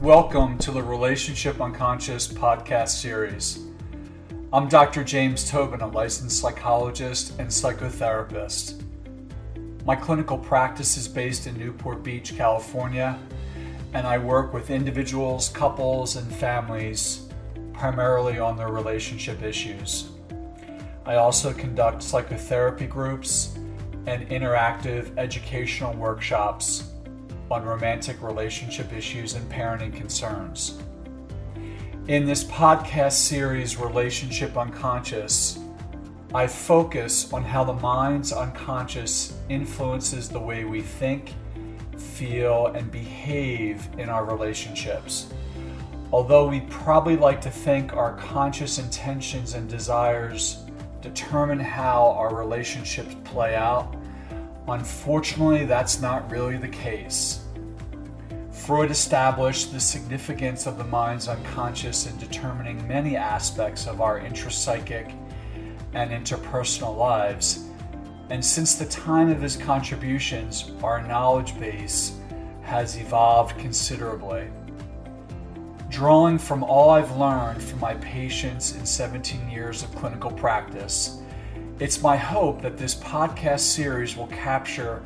Welcome to the Relationship Unconscious podcast series. I'm Dr. James Tobin, a licensed psychologist and psychotherapist. My clinical practice is based in Newport Beach, California, and I work with individuals, couples, and families primarily on their relationship issues. I also conduct psychotherapy groups and interactive educational workshops on romantic relationship issues and parenting concerns. In this podcast series, Relationship Unconscious, I focus on how the mind's unconscious influences the way we think, feel, and behave in our relationships. Although we probably like to think our conscious intentions and desires determine how our relationships play out, unfortunately, that's not really the case. Freud established the significance of the mind's unconscious in determining many aspects of our intrapsychic and interpersonal lives, and since the time of his contributions, our knowledge base has evolved considerably. Drawing from all I've learned from my patients in 17 years of clinical practice, it's my hope that this podcast series will capture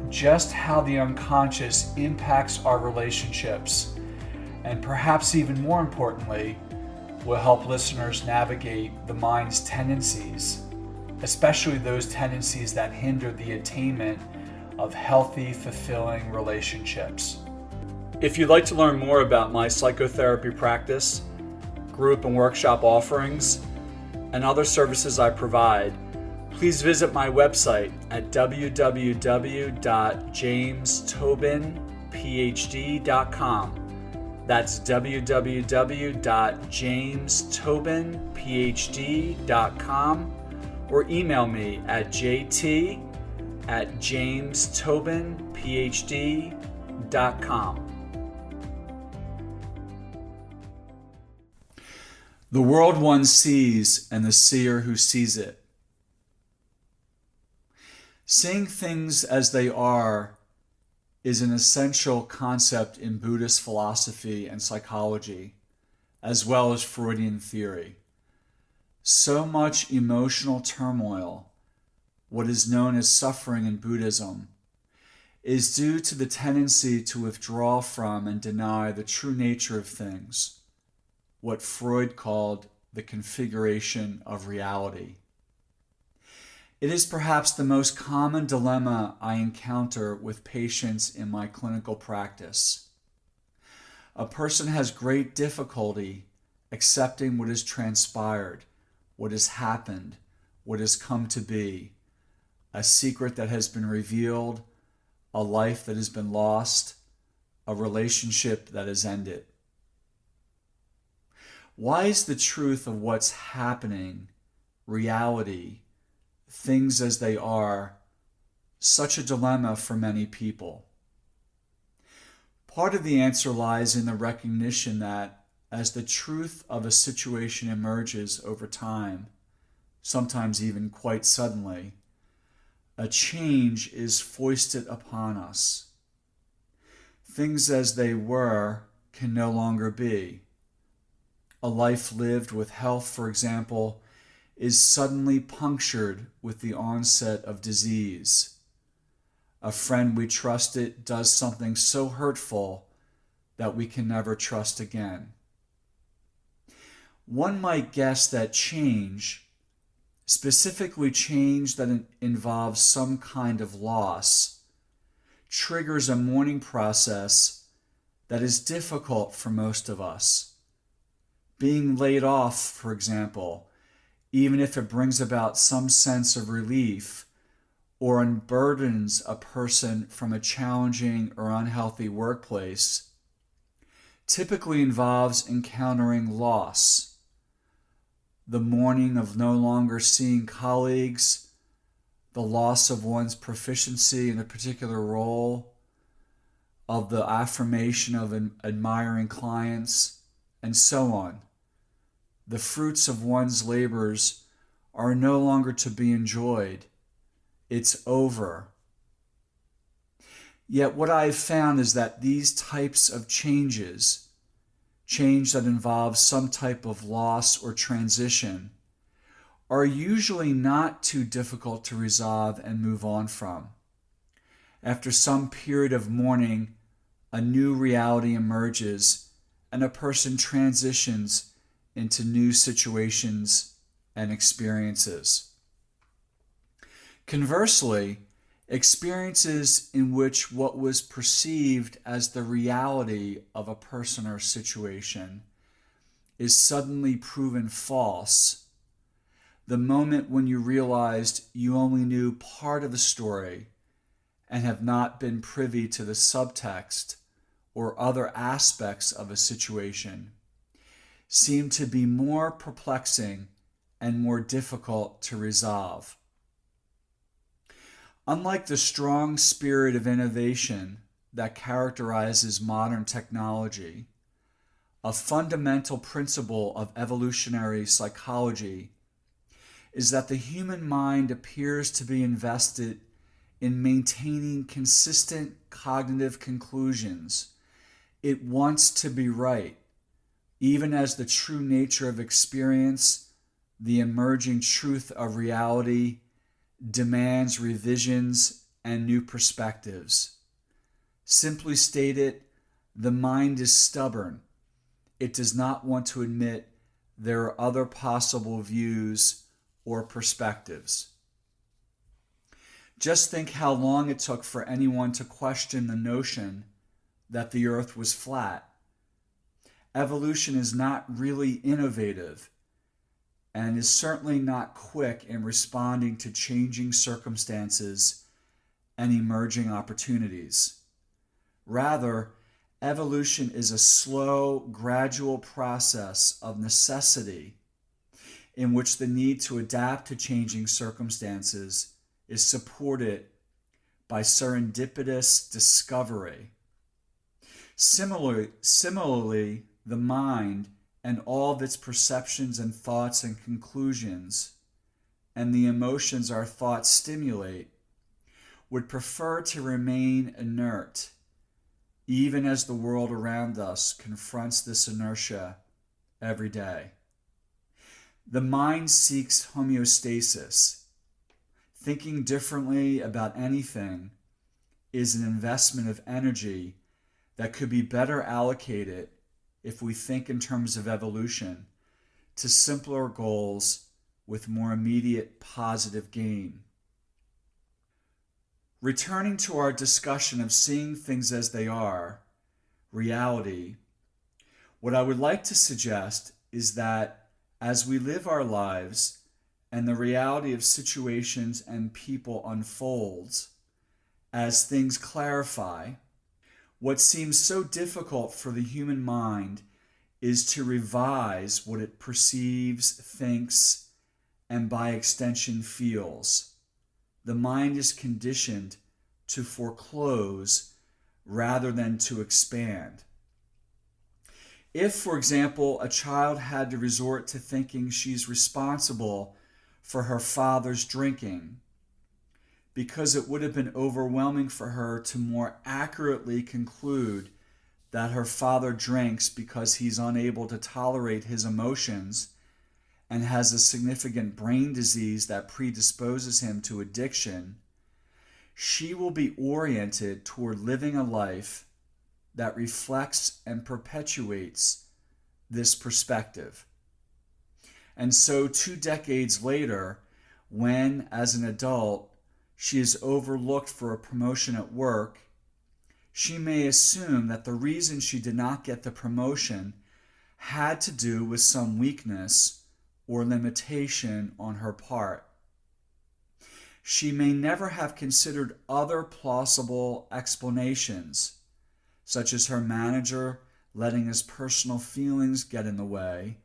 just how the unconscious impacts our relationships, and perhaps even more importantly, will help listeners navigate the mind's tendencies, especially those tendencies that hinder the attainment of healthy, fulfilling relationships. If you'd like to learn more about my psychotherapy practice, group and workshop offerings, and other services I provide, please visit my website at www.jamestobinphd.com. That's www.jamestobinphd.com, or email me at jt@jamestobinphd.com. The world one sees and the seer who sees it. Seeing things as they are is an essential concept in Buddhist philosophy and psychology, as well as Freudian theory. So much emotional turmoil, what is known as suffering in Buddhism, is due to the tendency to withdraw from and deny the true nature of things, what Freud called the configuration of reality. It is perhaps the most common dilemma I encounter with patients in my clinical practice. A person has great difficulty accepting what has transpired, what has happened, what has come to be, a secret that has been revealed, a life that has been lost, a relationship that has ended. Why is the truth of what's happening, reality, things as they are, such a dilemma for many people? Part of the answer lies in the recognition that as the truth of a situation emerges over time, sometimes even quite suddenly, a change is foisted upon us. Things as they were can no longer be. A life lived with health, for example, is suddenly punctured with the onset of disease. A friend we trusted does something so hurtful that we can never trust again. One might guess that change, specifically change that involves some kind of loss, triggers a mourning process that is difficult for most of us. Being laid off, for example, even if it brings about some sense of relief or unburdens a person from a challenging or unhealthy workplace, typically involves encountering loss, the mourning of no longer seeing colleagues, the loss of one's proficiency in a particular role, of the affirmation of admiring clients, and so on. The fruits of one's labors are no longer to be enjoyed. It's over. Yet what I've found is that these types of changes, change that involves some type of loss or transition, are usually not too difficult to resolve and move on from. After some period of mourning, a new reality emerges and a person transitions into new situations and experiences. Conversely, experiences in which what was perceived as the reality of a person or situation is suddenly proven false, the moment when you realized you only knew part of the story and have not been privy to the subtext or other aspects of a situation, seem to be more perplexing and more difficult to resolve. Unlike the strong spirit of innovation that characterizes modern technology, a fundamental principle of evolutionary psychology is that the human mind appears to be invested in maintaining consistent cognitive conclusions. It wants to be right, even as the true nature of experience, the emerging truth of reality, demands revisions and new perspectives. Simply stated, the mind is stubborn. It does not want to admit there are other possible views or perspectives. Just think how long it took for anyone to question the notion that the earth was flat. Evolution is not really innovative and is certainly not quick in responding to changing circumstances and emerging opportunities. Rather, evolution is a slow, gradual process of necessity in which the need to adapt to changing circumstances is supported by serendipitous discovery. Similarly, the mind and all of its perceptions and thoughts and conclusions and the emotions our thoughts stimulate would prefer to remain inert, even as the world around us confronts this inertia every day. The mind seeks homeostasis. Thinking differently about anything is an investment of energy that could be better allocated, if we think in terms of evolution, to simpler goals with more immediate positive gain. Returning to our discussion of seeing things as they are, reality, what I would like to suggest is that as we live our lives and the reality of situations and people unfolds, as things clarify, what seems so difficult for the human mind is to revise what it perceives, thinks, and by extension feels. The mind is conditioned to foreclose rather than to expand. If, for example, a child had to resort to thinking she's responsible for her father's drinking, because it would have been overwhelming for her to more accurately conclude that her father drinks because he's unable to tolerate his emotions and has a significant brain disease that predisposes him to addiction, she will be oriented toward living a life that reflects and perpetuates this perspective. And so 2 decades later, when, as an adult, she is overlooked for a promotion at work, she may assume that the reason she did not get the promotion had to do with some weakness or limitation on her part. She may never have considered other plausible explanations, such as her manager letting his personal feelings get in the way.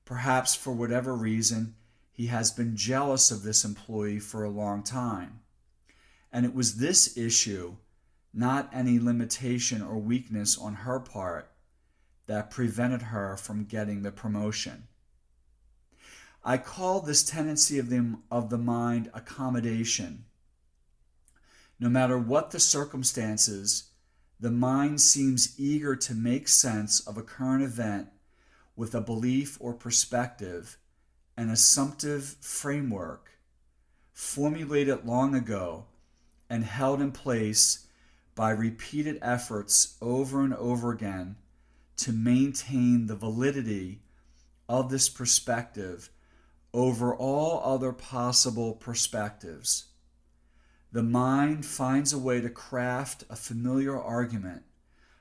Perhaps for whatever reason, he has been jealous of this employee for a long time. And it was this issue, not any limitation or weakness on her part, that prevented her from getting the promotion. I call this tendency of the mind accommodation. No matter what the circumstances, the mind seems eager to make sense of a current event with a belief or perspective, an assumptive framework, formulated long ago and held in place by repeated efforts over and over again to maintain the validity of this perspective over all other possible perspectives. The mind finds a way to craft a familiar argument,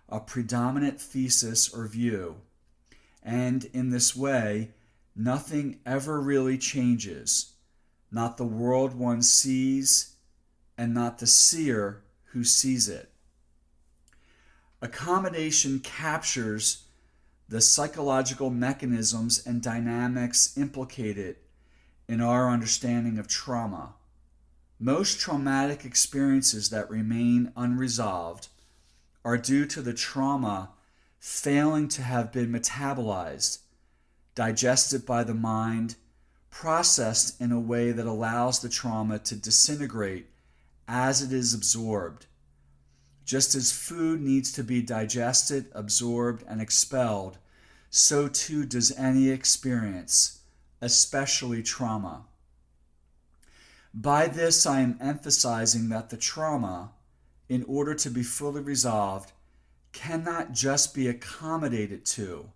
a predominant thesis or view, and in this way, nothing ever really changes, not the world one sees, and not the seer who sees it. Accommodation captures the psychological mechanisms and dynamics implicated in our understanding of trauma. Most traumatic experiences that remain unresolved are due to the trauma failing to have been metabolized, digested by the mind, processed in a way that allows the trauma to disintegrate as it is absorbed. Just as food needs to be digested, absorbed, and expelled, so too does any experience, especially trauma. By this, I am emphasizing that the trauma, in order to be fully resolved, cannot just be accommodated to,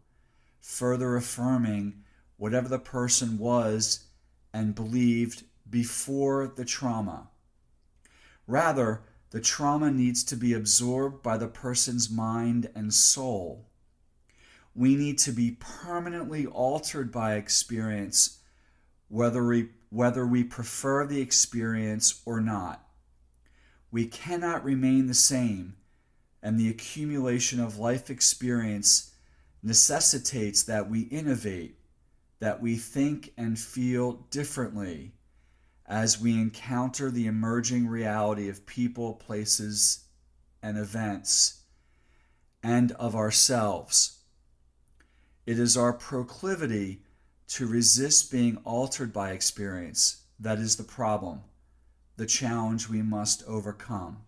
further affirming whatever the person was and believed before the trauma. Rather, the trauma needs to be absorbed by the person's mind and soul. We need to be permanently altered by experience, whether we prefer the experience or not. We cannot remain the same, and the accumulation of life experience necessitates that we innovate, that we think and feel differently as we encounter the emerging reality of people, places, and events, and of ourselves. It is our proclivity to resist being altered by experience that is the problem, the challenge we must overcome.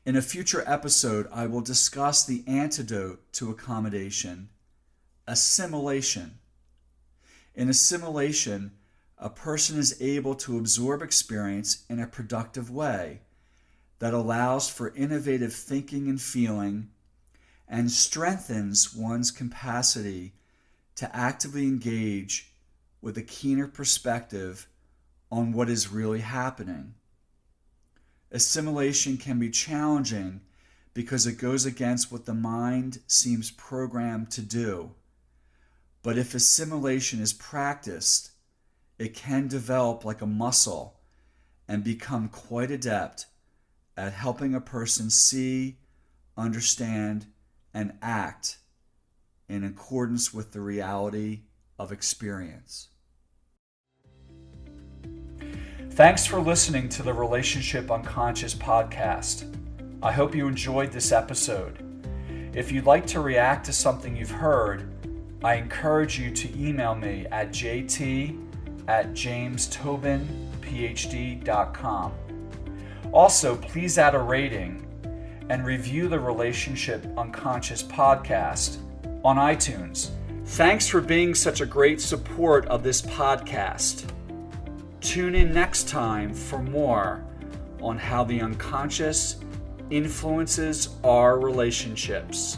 In a future episode, I will discuss the antidote to accommodation, assimilation. In assimilation, a person is able to absorb experience in a productive way that allows for innovative thinking and feeling and strengthens one's capacity to actively engage with a keener perspective on what is really happening. Assimilation can be challenging because it goes against what the mind seems programmed to do. But if assimilation is practiced, it can develop like a muscle and become quite adept at helping a person see, understand, and act in accordance with the reality of experience. Thanks for listening to the Relationship Unconscious podcast. I hope you enjoyed this episode. If you'd like to react to something you've heard, I encourage you to email me at jt@jamestobinphd.com. Also, please add a rating and review the Relationship Unconscious podcast on iTunes. Thanks for being such a great support of this podcast. Tune in next time for more on how the unconscious influences our relationships.